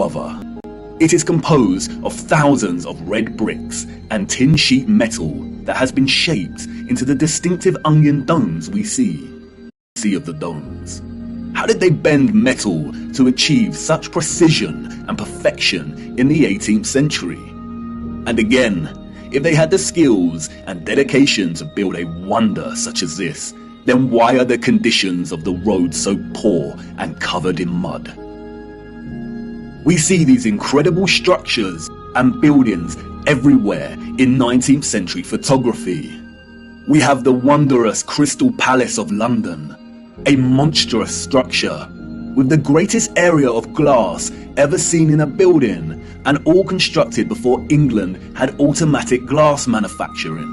other. It is composed of thousands of red bricks and tin sheet metal that has been shaped into the distinctive onion domes we see. Of the domes. How did they bend metal to achieve such precision and perfection in the 18th century? And again, if they had the skills and dedication to build a wonder such as this, then why are the conditions of the road so poor and covered in mud? We see these incredible structures and buildings everywhere in 19th century photography. We have the wondrous Crystal Palace of London, a monstrous structure with the greatest area of glass ever seen in a building, and all constructed before England had automatic glass manufacturing.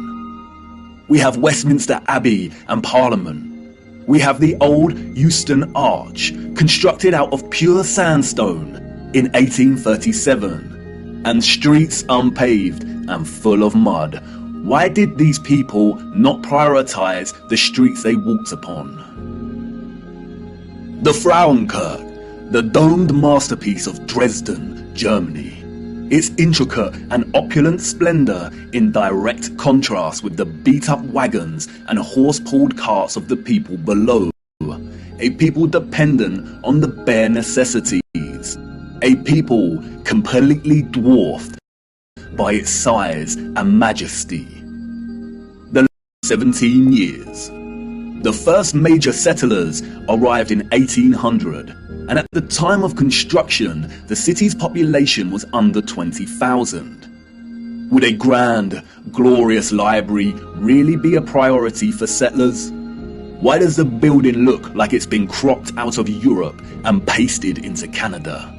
We have Westminster Abbey and Parliament. We have the old Euston Arch, constructed out of pure sandstone in 1837, and streets unpaved and full of mud. Why did these people not prioritize the streets they walked upon? The Frauenkirche, the domed masterpiece of Dresden, Germany. Its intricate and opulent splendor in direct contrast with the beat-up wagons and horse-pulled carts of the people below. A people dependent on the bare necessities. A people completely dwarfed by its size and majesty. The 17 years. The first major settlers arrived in 1800, and at the time of construction, the city's population was under 20,000. Would a grand, glorious library really be a priority for settlers? Why does the building look like it's been cropped out of Europe and pasted into Canada?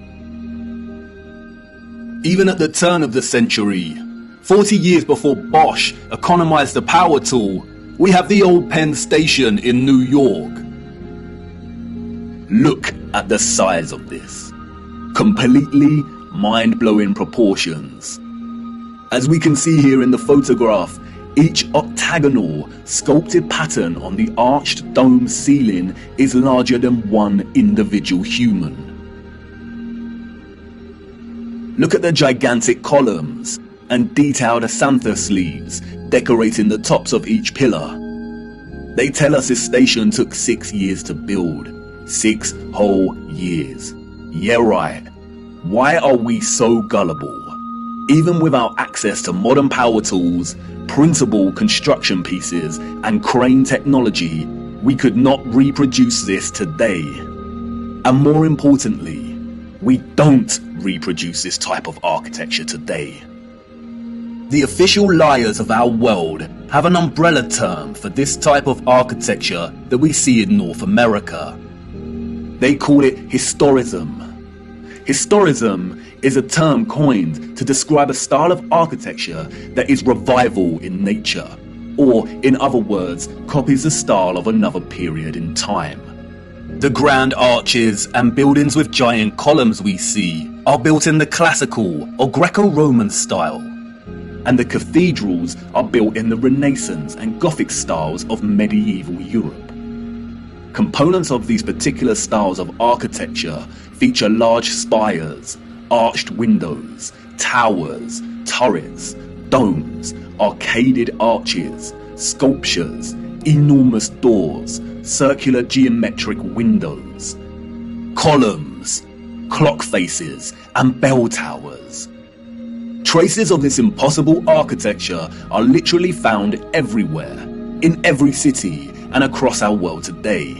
Even at the turn of the century, 40 years before Bosch economized the power tool, we have the old Penn Station in New York. Look at the size of this. Completely mind-blowing proportions. As we can see here in the photograph, each octagonal, sculpted pattern on the arched dome ceiling is larger than one individual human. Look at the gigantic columns and detailed acanthus leaves decorating the tops of each pillar. They tell us this station took 6 years to build. 6 whole years. Yeah, right. Why are we so gullible? Even without access to modern power tools, printable construction pieces, and crane technology, we could not reproduce this today. And more importantly, we don't reproduce this type of architecture today. The official liars of our world have an umbrella term for this type of architecture that we see in North America. They call it historism. Historism is a term coined to describe a style of architecture that is revival in nature, or in other words, copies the style of another period in time. The grand arches and buildings with giant columns we see are built in the classical or Greco-Roman style, and the cathedrals are built in the Renaissance and Gothic styles of medieval Europe. Components of these particular styles of architecture feature large spires, arched windows, towers, turrets, domes, arcaded arches, sculptures, enormous doors, circular geometric windows, columns, clock faces, and bell towers. Traces of this impossible architecture are literally found everywhere, in every city and across our world today.